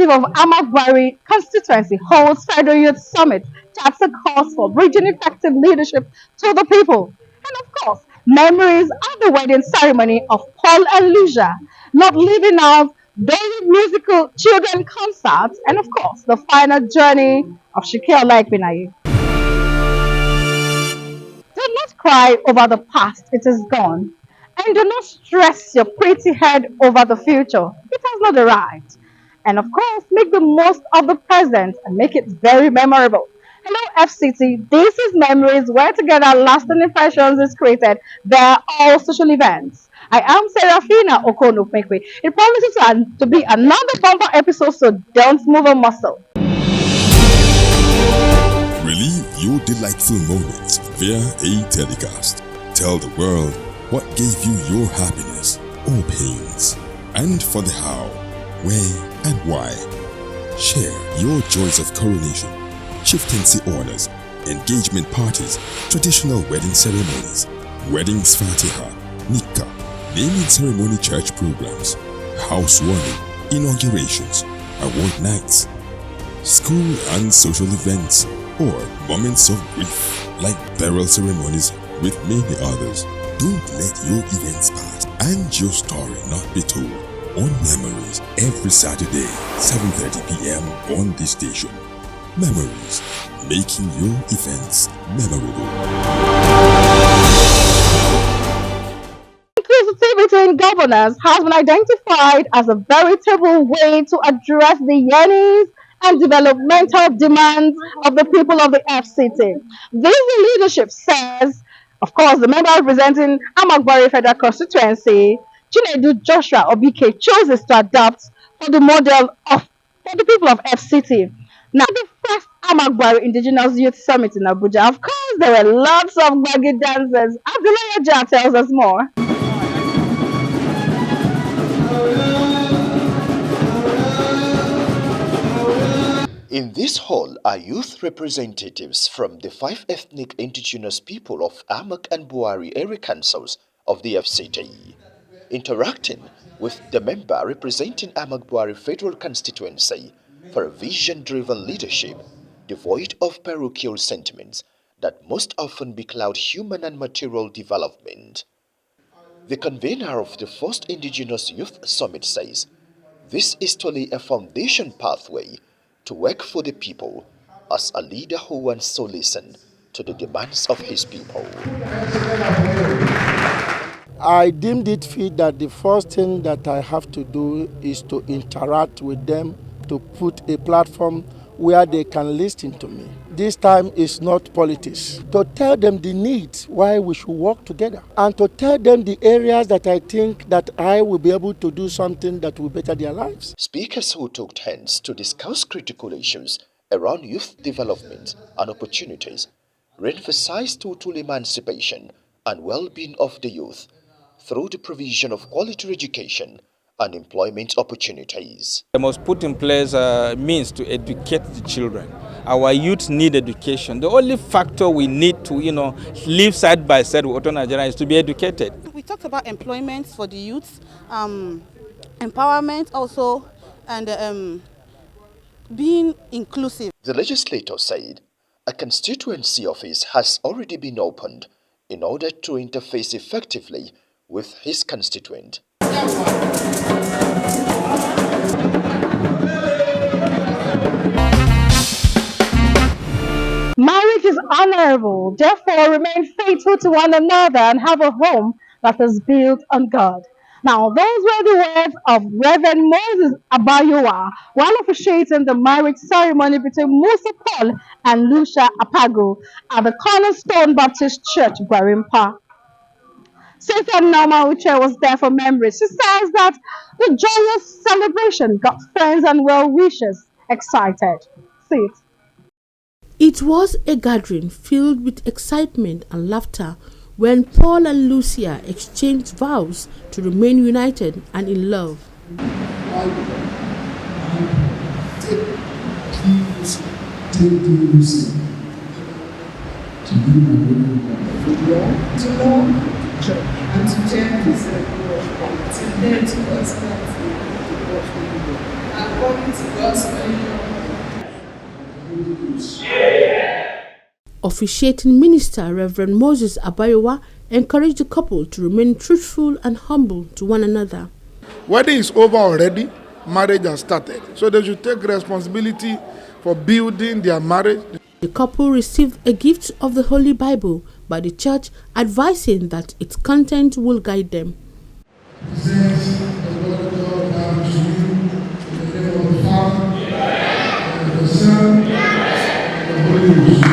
representative of Amagbari constituency holds Federal Youth Summit charts a course for bridging effective leadership to the people. And of course, memories of the wedding ceremony of Paul and Lucia, not leaving out daily musical children concerts, and of course, the final journey of Shakil Laikbinayi. Do not cry over the past, it is gone. And do not stress your pretty head over the future, it has not arrived. And of course, make the most of the present and make it very memorable. Hello, FCT. This is Memories, where together lasting impressions is created. They are all social events. I am Serafina Okonopekwe. It promises to be another bumper episode, so don't move a muscle. Relive your delightful moments via a telecast. Tell the world what gave you your happiness or pains, and for the how, where, and why. Share your joys of coronation, chieftaincy orders, engagement parties, traditional wedding ceremonies, weddings fatiha, nikah, naming ceremony church programs, housewarming, inaugurations, award nights, school and social events, or moments of grief like burial ceremonies with many others. Don't let your events pass and your story not be told on Memories every Saturday, 7:30 p.m. on this station. Memories, making your events memorable. Inclusivity between governors has been identified as a veritable way to address the yearnings and developmental demands of the people of the FCT. This leadership says, of course, the member representing Amagbari Federal Constituency, Chinedu Joshua Obike, chooses to adopt for the model of for the people of FCT. Now, the first Amagbari Indigenous Youth Summit in Abuja, of course, there were lots of Gbagi dancers. Abdullah Jah tells us more. In this hall are youth representatives from the 5 ethnic indigenous people of Amak and Buari area councils of the FCT, interacting with the member representing Amak Buari Federal Constituency for a vision-driven leadership devoid of parochial sentiments that most often becloud human and material development. The convener of the first Indigenous Youth Summit says, this is to lay a foundation pathway to work for the people as a leader who wants to listen to the demands of his people. I deemed it fit that the first thing that I have to do is to interact with them, to put a platform where they can listen to me. This time is not politics. To tell them the needs, why we should work together, and to tell them the areas that I think that I will be able to do something that will better their lives. Speakers who took turns to discuss critical issues around youth development and opportunities re-emphasized total emancipation and well-being of the youth through the provision of quality education and employment opportunities. We must put in place means to educate the children. Our youth need education. The only factor we need to, live side by side with Auto Nigeria is to be educated. We talked about employment for the youth, empowerment also, and being inclusive. The legislator said a constituency office has already been opened in order to interface effectively with his constituent. Marriage is honorable, therefore remain faithful to one another and have a home that is built on God. Now, those were the words of Reverend Moses Abayowa while officiating the marriage ceremony between Musa Paul and Lucia Apago at the Cornerstone Baptist Church, Gwarimpa. Sister Norma Uche was there for memories. She says that the joyous celebration got friends and well-wishers excited. See it. It was a gathering filled with excitement and laughter when Paul and Lucia exchanged vows to remain united and in love. And to change this to them to us and according to God's will. Officiating minister Reverend Moses Abayowa encouraged the couple to remain truthful and humble to one another. Wedding is over already, marriage has started. So they should take responsibility for building their marriage. The couple received a gift of the Holy Bible by the church, advising that its content will guide them. Says the Lord God now to you in the name of the Father, and of the Son, and of the Holy Ghost.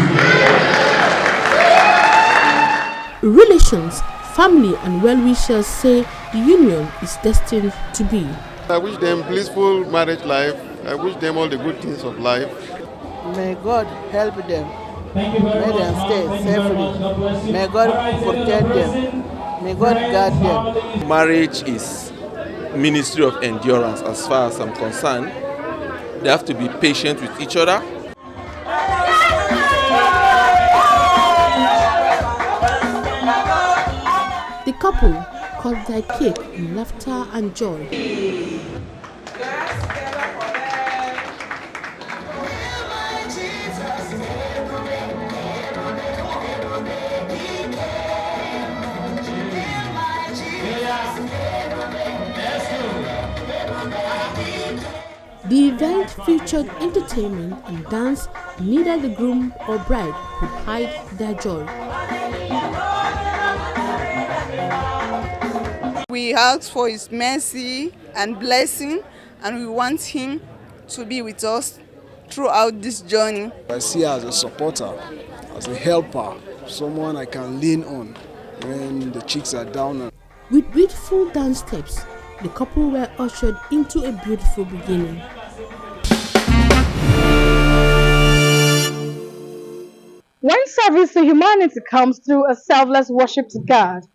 Relations, family and well-wishers say the union is destined to be. I wish them blissful marriage life. I wish them all the good things of life. May God help them. May them stay safely. May God protect them. May God guide them. Marriage is ministry of endurance as far as I'm concerned. They have to be patient with each other. The couple cut their cake in laughter and joy. The event featured entertainment and dance. Neither the groom or bride could hide their joy. We ask for His mercy and blessing, and we want Him to be with us throughout this journey. I see her as a supporter, as a helper, someone I can lean on when the chicks are down. With beautiful dance steps, the couple were ushered into a beautiful beginning. When service to humanity comes through a selfless worship to God,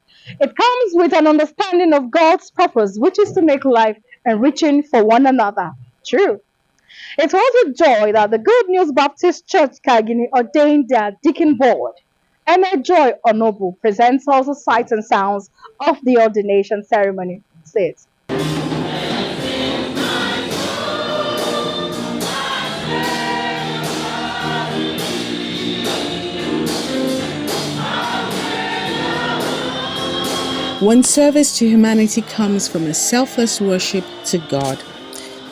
it comes with an understanding of God's purpose, which is to make life enriching for one another. True. It was with joy that the Good News Baptist Church Kagini ordained their deacon board. Emma Joy Onobu presents us the sights and sounds of the ordination ceremony. Say it. When service to humanity comes from a selfless worship to God,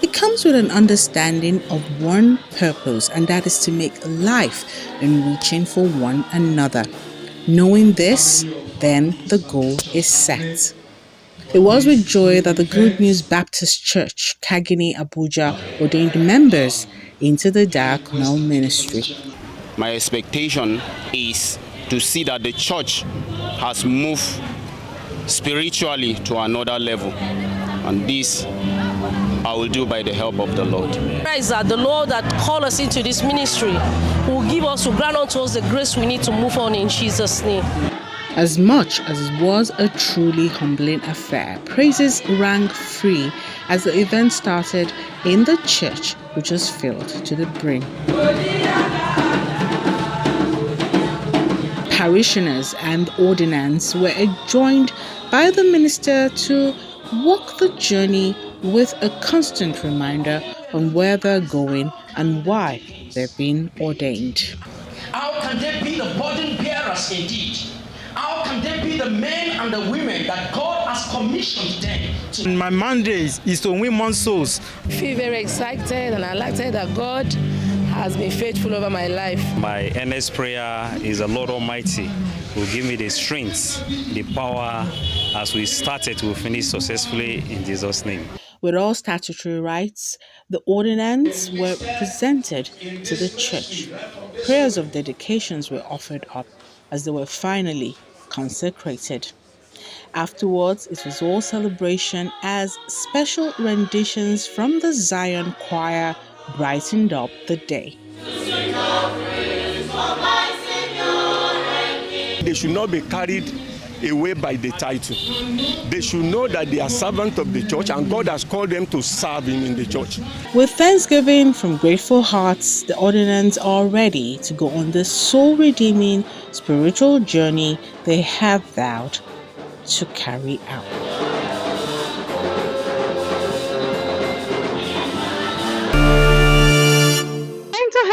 it comes with an understanding of one purpose, and that is to make life enriching for one another. Knowing this, then the goal is set. It was with joy that the Good News Baptist Church, Kagini, Abuja, ordained members into the diaconal ministry. My expectation is to see that the church has moved spiritually to another level, and this I will do by the help of the Lord. Praise that the Lord that called us into this ministry will grant unto us the grace we need to move on in Jesus' name. As much as it was a truly humbling affair, praises rang free as the event started in the church, which was filled to the brim. Parishioners and ordinands were enjoined by the minister to walk the journey with a constant reminder on where they're going and why they're being ordained. How can they be the burden bearers indeed? How can they be the men and the women that God has commissioned them to? My mandate is to win more souls. I feel very excited, and I like to say that God has been faithful over my life. My earnest prayer is the Lord Almighty will give me the strength, the power, as we started to finish successfully in Jesus' name. With all statutory rights, the ordinands were presented to the church. Prayers of dedications were offered up as they were finally consecrated. Afterwards, it was all celebration as special renditions from the Zion Choir brightened up the day. They should not be carried away by the title. They should know that they are servants of the church and God has called them to serve Him in the church. With thanksgiving from grateful hearts, the ordinands are ready to go on this soul-redeeming spiritual journey they have vowed to carry out.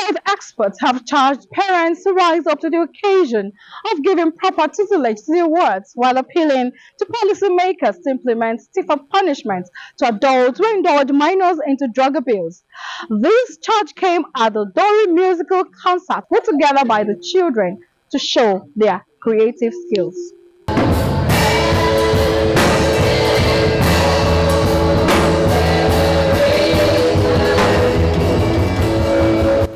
health experts have charged parents to rise up to the occasion of giving proper tutelage to their words while appealing to policymakers to implement stiffer punishments to adults who indulge minors into drug abuse. This charge came at the Dory musical concert put together by the children to show their creative skills.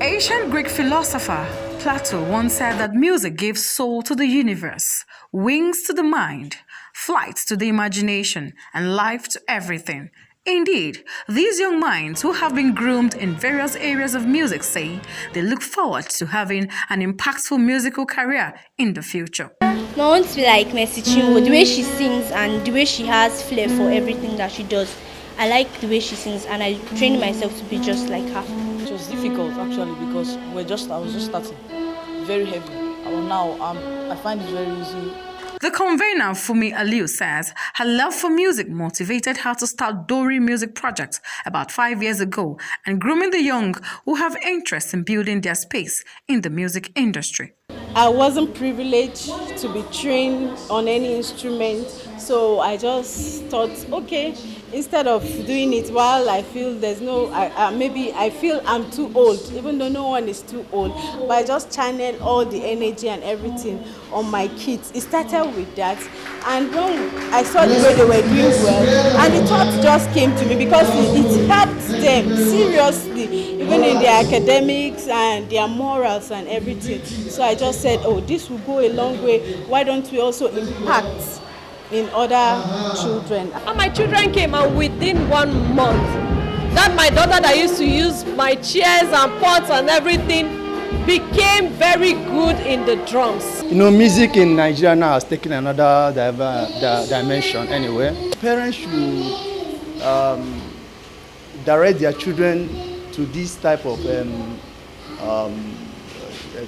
Ancient Greek philosopher Plato once said that music gives soul to the universe, wings to the mind, flight to the imagination, and life to everything. Indeed, these young minds who have been groomed in various areas of music say they look forward to having an impactful musical career in the future. I want to be like Mercy Chinwo, the way she sings and the way she has flair for everything that she does. I like the way she sings and I trained myself to be just like her. It was difficult actually because I was just starting, very heavy. Now I find it very easy. The convener Fumi Aliu says her love for music motivated her to start Dory Music Project about 5 years ago and grooming the young who have interest in building their space in the music industry. I wasn't privileged to be trained on any instrument, so I just thought, okay, instead of doing it while I feel there's no, maybe I feel I'm too old, even though no one is too old, but I just channel all the energy and everything on my kids. It started with that, and when I saw the way they were doing well, and the thought just came to me because it helped them seriously, even in their academics and their morals and everything. So I just said, oh, this will go a long way. Why don't we also impact in other children? And my children came, and within 1 month, that my daughter that used to use my chairs and pots and everything became very good in the drums. You know, music in Nigeria now has taken another dimension anyway. Parents should direct their children to this type of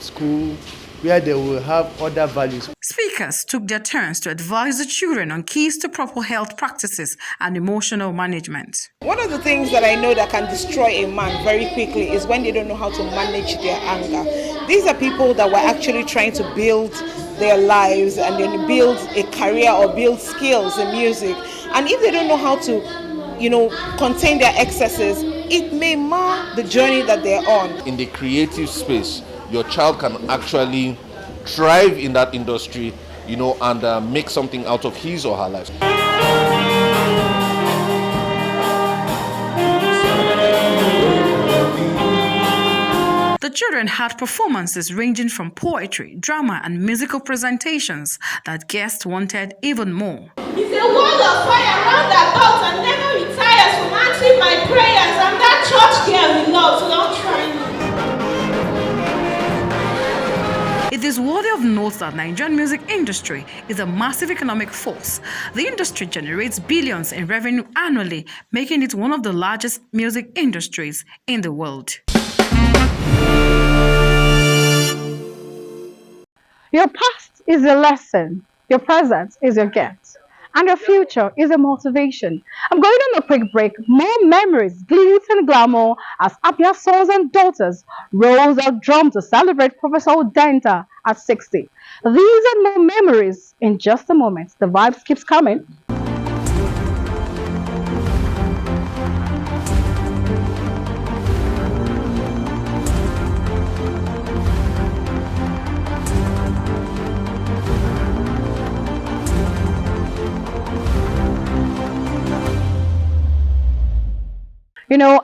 school where they will have other values. Speakers took their turns to advise the children on keys to proper health practices and emotional management. One of the things that I know that can destroy a man very quickly is when they don't know how to manage their anger. These are people that were actually trying to build their lives and then build a career or build skills in music. And if they don't know how to, contain their excesses, it may mar the journey that they're on. In the creative space, your child can actually thrive in that industry, and make something out of his or her life. The children had performances ranging from poetry, drama, and musical presentations that guests wanted even more. It's a wall of fire around that thought and never retires from answering my prayers. I'm that church girl we love, so don't try me. It is worthy of note that the Nigerian music industry is a massive economic force. The industry generates billions in revenue annually, making it one of the largest music industries in the world. Your past is a lesson, your present is your gift, and your future is a motivation. I'm going on a quick break. More memories, glitz and glamour as Abia's sons and daughters rolls out drum to celebrate Professor Udenta at 60. These and more memories in just a moment. The vibes keeps coming.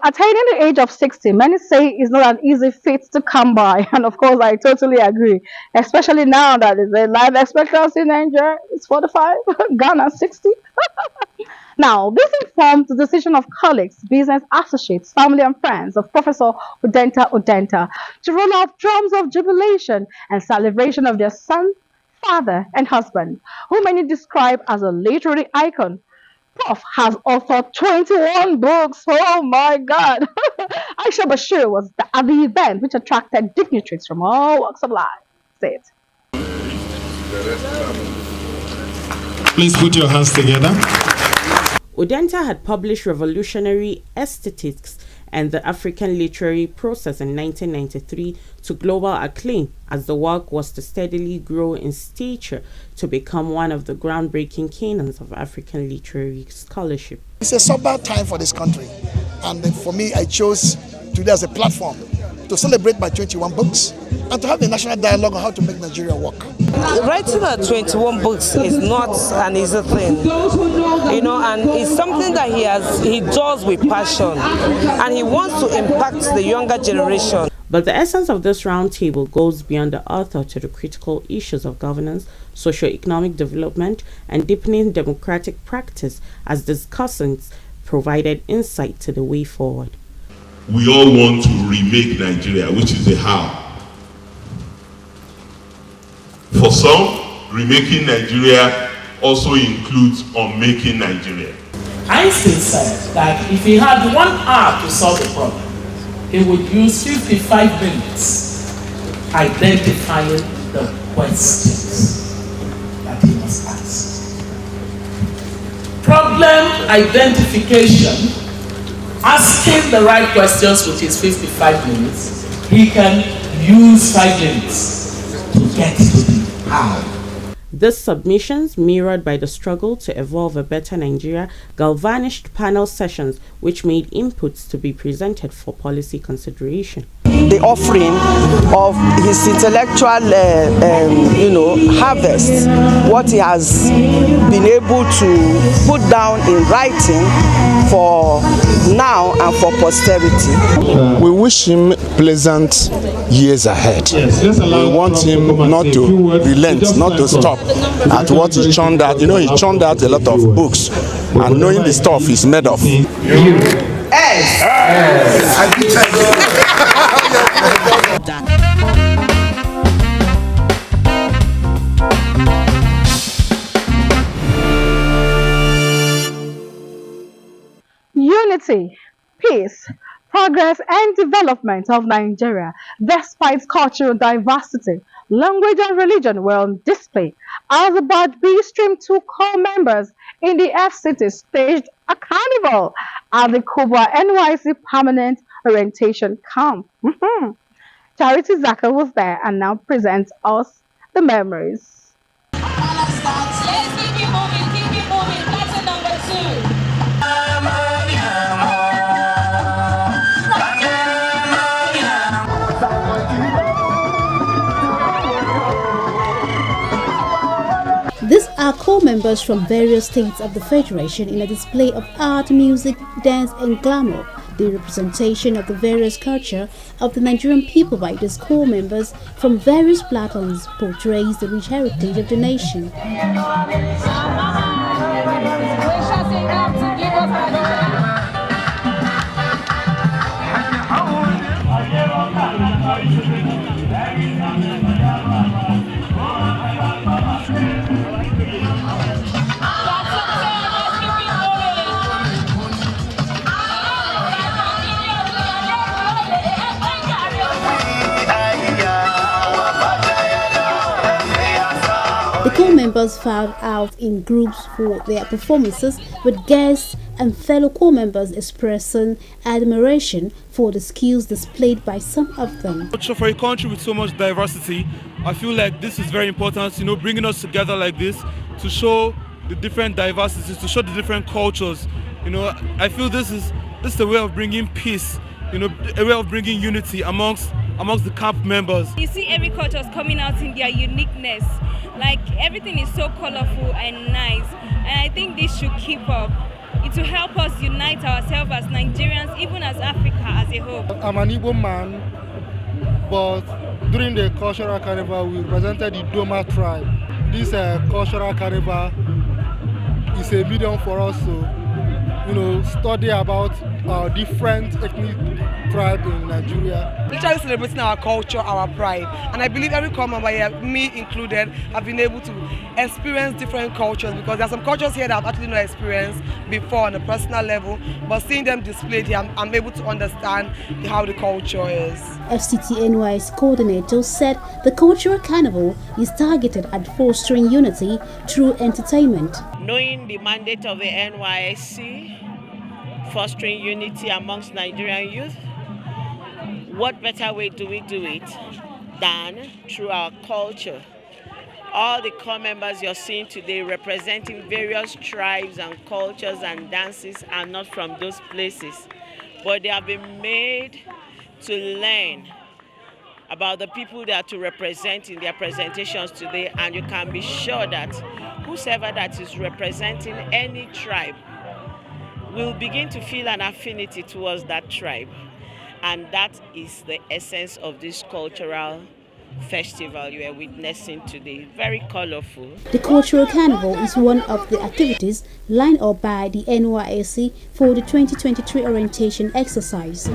Attaining the age of 60, many say is not an easy feat to come by. And of course, I totally agree. Especially now that the life expectancy in Nigeria is 45, Ghana 60. Now, this informed the decision of colleagues, business associates, family and friends of Professor Udenta to roll out drums of jubilation and celebration of their son, father, and husband, who many describe as a literary icon. Prof has authored 21 books. Oh my God. Aisha Bashir was at the event, which attracted dignitaries from all walks of life. Say it. Please put your hands together. Udenta had published revolutionary aesthetics and the African literary process in 1993 to global acclaim as the work was to steadily grow in stature to become one of the groundbreaking canons of African literary scholarship. It's a sober time for this country, and for me, I chose today as a platform to celebrate my 21 books and to have a national dialogue on how to make Nigeria work. Writing 21 books is not an easy thing, and it's something that he does with passion, and he wants to impact the younger generation. But the essence of this roundtable goes beyond the author to the critical issues of governance, socio-economic development, and deepening democratic practice, as discussants provided insight to the way forward. We all want to remake Nigeria, which is the how. For some, remaking Nigeria also includes unmaking Nigeria. Einstein said that if he had 1 hour to solve a problem, he would use 55 minutes identifying the questions that he must ask. Problem identification, asking the right questions with his 55 minutes, he can use 5 minutes to get to the how. These submissions, mirrored by the struggle to evolve a better Nigeria, galvanized panel sessions which made inputs to be presented for policy consideration. The offering of his intellectual, harvest, what he has been able to put down in writing for now and for posterity. We wish him pleasant years ahead. We want him not to relent, not to stop at what he churned out. He churned out a lot of books, and knowing the stuff he's made of. Unity, peace, progress and development of Nigeria, despite cultural diversity, language and religion were on display as the Bad B Stream 2 core members in the FCT staged a carnival at the Kubwa NYC Permanent Orientation Camp. Charity Zaka was there and now presents us the memories. These are co-members from various states of the Federation in a display of art, music, dance and glamour. The representation of the various culture of the Nigerian people by these co-members from various platforms portrays the rich heritage of the nation. The co-members filed out in groups for their performances, with guests and fellow co-members expressing admiration for the skills displayed by some of them. So for a country with so much diversity, I feel like this is very important, bringing us together like this to show the different diversities, to show the different cultures. I feel this is a way of bringing peace, a way of bringing unity amongst the camp members. You see every culture is coming out in their uniqueness. Like everything is so colorful and nice, and I think this should keep up. It will help us unite ourselves as Nigerians, even as Africa as a whole. I'm an Igbo man, but during the cultural carnival we represented the Doma tribe. This cultural carnival is a medium for us to study about our different ethnic tribes in Nigeria. Literally celebrating our culture, our pride. And I believe every core member here, me included, have been able to experience different cultures, because there are some cultures here that I've actually not experienced before on a personal level, but seeing them displayed here, I'm able to understand how the culture is. FCT-NY's coordinator said the cultural carnival is targeted at fostering unity through entertainment. Knowing the mandate of the NYSC fostering unity amongst Nigerian youth. What better way do we do it than through our culture? All the core members you're seeing today representing various tribes and cultures and dances are not from those places, but they have been made to learn about the people they are to represent in their presentations today, and you can be sure that whosoever that is representing any tribe will begin to feel an affinity towards that tribe, and that is the essence of this cultural festival you are witnessing today. Very colorful. The Cultural Carnival is one of the activities lined up by the NYSC for the 2023 orientation exercise.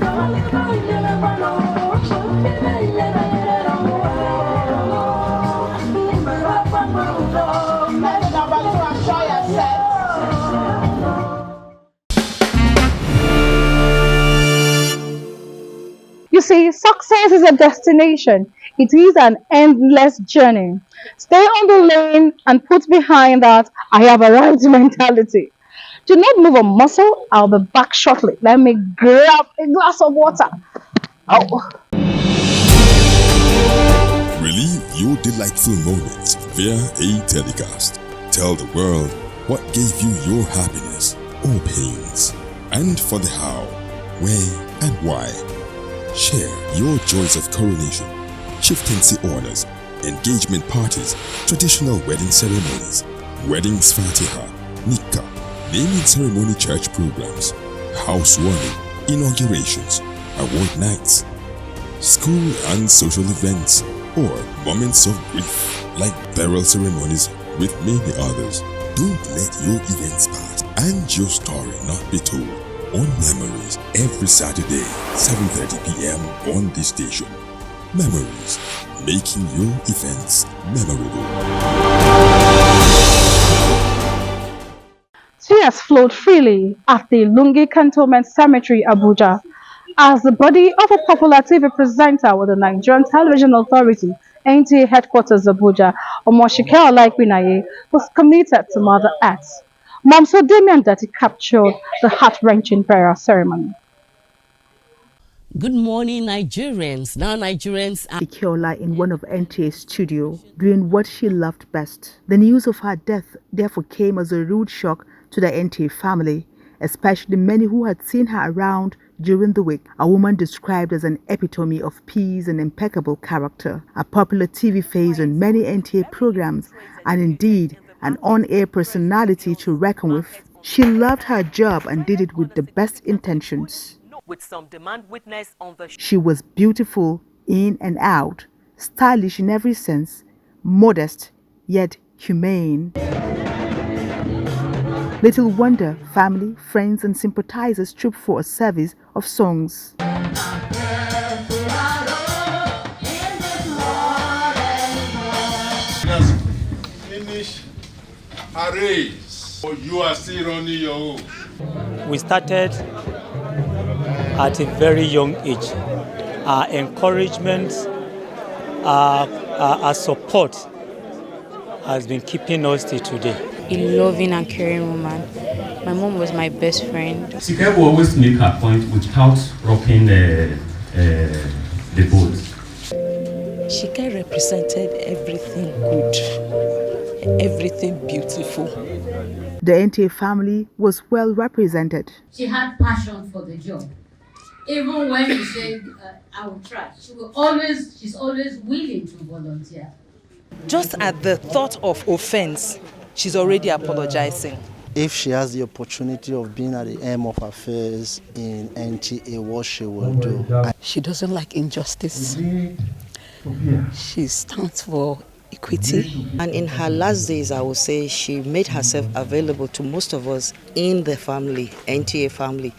You see, success is a destination. It is an endless journey. Stay on the lane and put behind that "I have arrived" mentality. Do not move a muscle. I'll be back shortly. Let me grab a glass of water. Oh. Relive your delightful moments via a telecast. Tell the world what gave you your happiness or pains, and for the how, where, and why. Share your joys of coronation, chieftaincy orders, engagement parties, traditional wedding ceremonies, weddings fatiha, nikah, naming ceremony church programs, housewarming, inaugurations, award nights, school and social events, or moments of grief like burial ceremonies with many others. Don't let your events pass and your story not be told. On Memories, every Saturday, 7:30 p.m. on this station. Memories, making your events memorable. Tears flowed freely at the Lungi Cantonment Cemetery, Abuja, as the body of a popular TV presenter with the Nigerian Television Authority, NTA headquarters Abuja, Omoshike Olaikpinaye, was committed to Mother Earth. Momso Damian Dati captured the heart-wrenching prayer ceremony. Good morning, Nigerians. Now Nigerians are Ikiola in one of NTA's studio, doing what she loved best. The news of her death therefore came as a rude shock to the NTA family, especially many who had seen her around during the week. A woman described as an epitome of peace and impeccable character, a popular TV face on many NTA programs, and indeed an on-air personality to reckon with. She loved her job and did it with the best intentions. with some demand witness on the She was beautiful in and out, stylish in every sense, modest yet humane. Little wonder family, friends and sympathizers trooped for a service of songs. Finish a race, or you are still running your own. We started at a very young age. Our encouragement, our support has been keeping us till today. A loving and caring woman. My mom was my best friend. Sike will always make her point without rocking the boat. Shike represented everything good, everything beautiful. The NTA family was well represented. She had passion for the job. Even when you said, I will try, she's always willing to volunteer. Just at the thought of offense, she's already apologizing. If she has the opportunity of being at the aim of affairs in NTA, what she will do. She doesn't like injustice. She stands for equity. And in her last days, I would say she made herself available to most of us in the family, NTA family.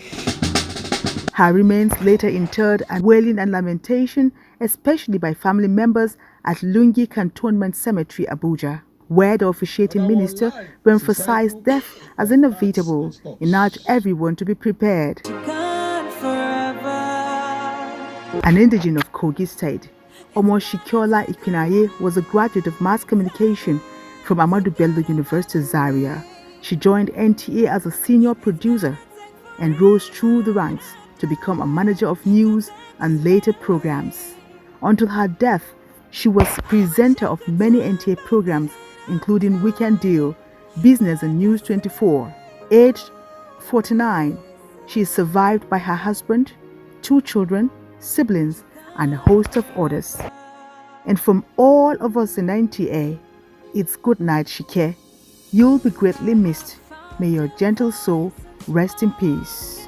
Her remains later interred and wailing and lamentation, especially by family members at Lungi Cantonment Cemetery, Abuja, where the officiating minister will emphasize death as inevitable and urge everyone to be prepared. An indigene of Kogi State, Omoshike Olaikpinaye was a graduate of mass communication from Ahmadu Bello University, Zaria. She joined NTA as a senior producer. and rose through the ranks to become a manager of news and later programs. Until her death, she was presenter of many NTA programs including Weekend Deal, Business and News 24. Aged 49, she is survived by her husband, 2 children, siblings, and a host of others. And from all of us in NTA, it's good night, Shike. You'll be greatly missed. May your gentle soul rest in peace.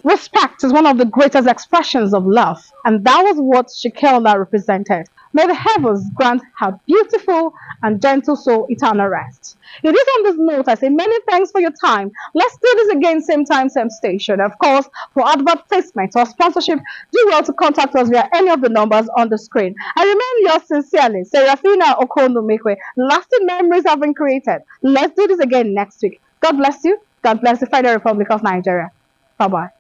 Respect is one of the greatest expressions of love, and that was what Shikelda represented. May the heavens grant her beautiful and gentle soul eternal rest. It is on this note I say many thanks for your time. Let's do this again, same time, same station. Of course, for advertisement or sponsorship, do well to contact us via any of the numbers on the screen. I remain yours sincerely, Serafina Okonomekwe. Lasting memories have been created. Let's do this again next week. God bless you. God bless the Federal Republic of Nigeria. Bye-bye.